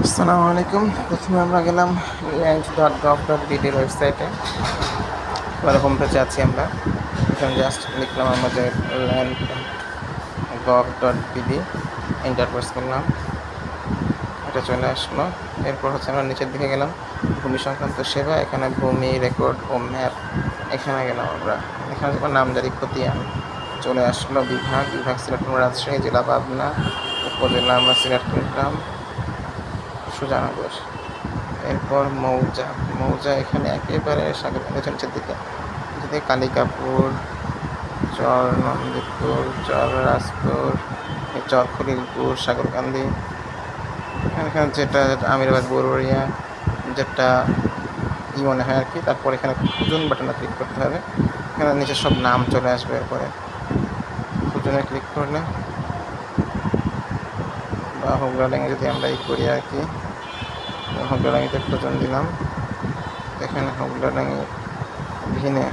আসসালামু আলাইকুম। প্রথমে আমরা গেলাম land.gov.bd ওয়েবসাইটে। এবার হোম পেজে আছি আমরা। এখানে জাস্ট লিখলাম আমাদের land.gov.bd, এন্টার প্রেস করলাম, এটা চলে আসলো। এরপর হচ্ছে আমরা নিচের দিকে গেলাম, ভূমি সংক্রান্ত সেবা, এখানে ভূমি রেকর্ড ও ম্যাপ, এখানে গেলাম আমরা। এখানে যখন নামজারি খতিয়ান চলে আসলো, বিভাগ সিলেক্ট করলাম রাজশাহী, জেলা পাবনা, উপজেলা আমরা সিলেক্ট করলাম সুজানগর। এরপর মৌজা এখানে একেবারে নিচের দিকে কালিকাপুর, চর নন্দীপুর, চর রাজপুর, চর খলিলপুর, সাগরকান্দি, এখানে যেটা আমিরাবাদ বড়ুয়া, যেটা মনে হয় আর কি। তারপর এখানে খুঁজুন বাটনে ক্লিক করতে হবে, এখানে নিচে সব নাম চলে আসবে। এরপরে খুঁজুনে ক্লিক করলে বা হোগলাডাঙ্গে যদি আমরা করি আর কি, হোগলাডাঙ্গিতে খুঁজুন দিলাম। এখানে হোগলাডাঙ্গি ভিনে,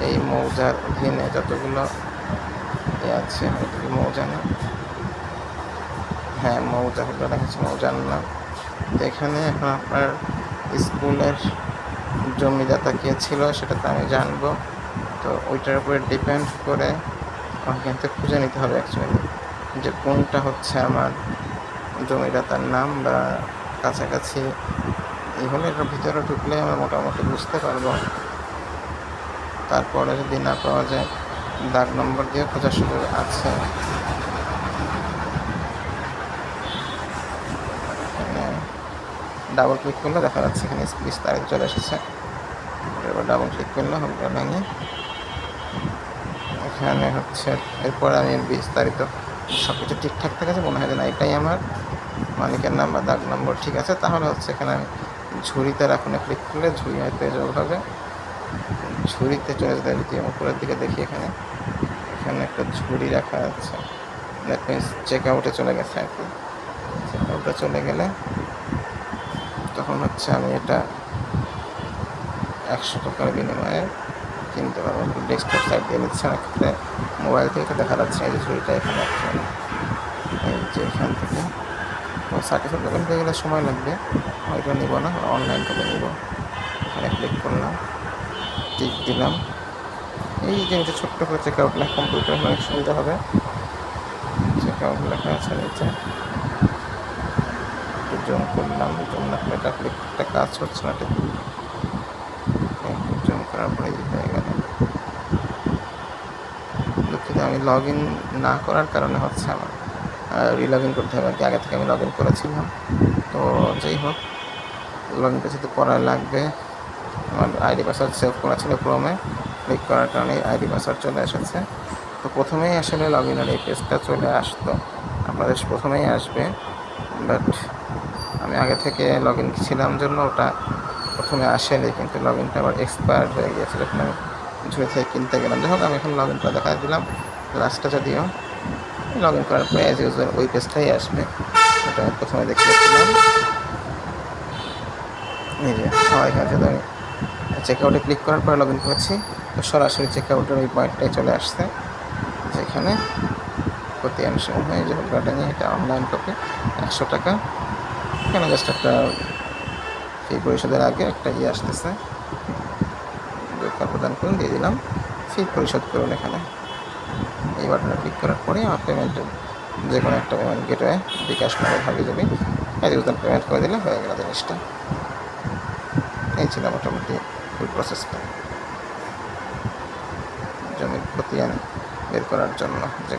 এই মৌজার ভিনে যতগুলো আছে, মৌজা না, হ্যাঁ মৌজা, হোগলাডাঙ্গি হচ্ছে মৌজার নাম। তো এখানে এখন আপনার স্কুলের জমিদাতা কে ছিল সেটা তো আমি জানবো, তো ওইটার উপরে ডিপেন্ড করে এখান থেকে খুঁজে নিতে হবে অ্যাকচুয়ালি যে কোনটা হচ্ছে আমার জমিদাতার নাম বা কাছাকাছি এই হলে এটার ভিতরে ঢুকলে আমরা মোটামুটি বুঝতে পারবো। তারপরে যদি না পাওয়া যায় দাগ নম্বর দিয়ে খোঁজার সুযোগ আছে। ডাবল ক্লিক করলে দেখা যাচ্ছে এখানে বিস্তারিত চলে এসেছে। এবার ডাবল ক্লিক করলে হোগলাডাঙ্গি, এখানে হচ্ছে এরপর আমি বিস্তারিত সব কিছু ঠিকঠাক থাকে মনে হয় যে না এটাই আমার মালিকের নাম বা দাগ নম্বর ঠিক আছে, তাহলে হচ্ছে এখানে আমি ঝুড়িতে রাখুনে ক্লিক করলে ঝুড়ি হয়তো যোগ হবে। ঝুড়িতে চলে যেতে যদি উপরের দিকে দেখি, এখানে একটা ঝুড়ি রাখা আছে, দ্যাট মিনস চেক আউটে চলে গেছে আর কি। চেক আউটে চলে গেলে তখন হচ্ছে আমি এটা 100 টাকার বিনিময়ে কিনতে পারবো। ডেস্কটপ সাইট দিয়ে নিচ্ছে না, ক্ষেত্রে মোবাইল থেকে দেখা যাচ্ছে এই যে ঝুড়িটা এখানে এই যে এখান থেকে সার্টিফিকেট দোকান থেকে গেলে সময় লাগবে, ওইটা নিব না, অনলাইন থেকে নিব। এখানে ক্লিক করলাম, টিক দিলাম। এই জিনিসটা ছোট্ট করে চেক আউট লেখা, কম্পিউটার অনেক সুবিধা হবে। চেক আউট লেখা আছে নিচে, জুম করলাম, জুম না করলে এটা ক্লিকটা কাজ হচ্ছে না, ঠিক জুম করার পরে হয়ে গেল। দুঃখিত, আমি লগ ইন না করার কারণে হচ্ছে আমার রিলগ ইন করতে হবে আর কি। আগে থেকে আমি লগ ইন করেছিলাম, তো যাই হোক লগ ইনটা যেহেতু করা লাগবে, আমার আইডি পাসওয়ার্ড সেভ করা ছিল ক্রোমে, ক্লিক করার কারণে আইডি পাসওয়ার্ড চলে এসেছে। তো প্রথমেই আসলে লগ ইনের এই পেজটা চলে আসতো, আপনাদের প্রথমেই আসবে, বাট আমি আগে থেকে লগ ইন ছিলাম জন্য ওটা প্রথমে আসেনি, কিন্তু লগ ইনটা আবার এক্সপায়ার্ড হয়ে গিয়েছে যখন আমি ঝুড়ি থেকে কিনতে গেলাম। যাই হোক আমি এখন লগ ইন করে দেখা দিলাম লাস্টটা, যদিও লগ ইন করার পরে অ্যাজ ইউজুয়াল ওই পেজটাই আসবে, ওটা আমি প্রথমে দেখিয়েছিলাম। এই যে আমার এখানে যেহেতু আমি চেক আউটে ক্লিক করার পরে লগ ইন করেছি, তো সরাসরি চেক আউটের ওই পয়েন্টটাই চলে আসছে, যেখানে খতিয়ান সমূহে যে হোগলাডাঙ্গি, এটা অনলাইন কপি 100 টাকা। এখানে জাস্ট একটা ফি পরিশোধের আগে একটা আসতেছে, প্রদান করুন, দিয়ে দিলাম, ফি পরিশোধ করুন। এখানে এই বাটনে ক্লিক করার পরে আমার পেমেন্টের যে কোনো একটা পেমেন্ট গেটওয়ে, বিকাশ করে ভাবি যাবি পেমেন্ট করে দিলে হয়ে গেল জিনিসটা। এই ছিল মোটামুটি ফুল প্রসেসটা জমির খতিয়ান বের করার জন্য। যে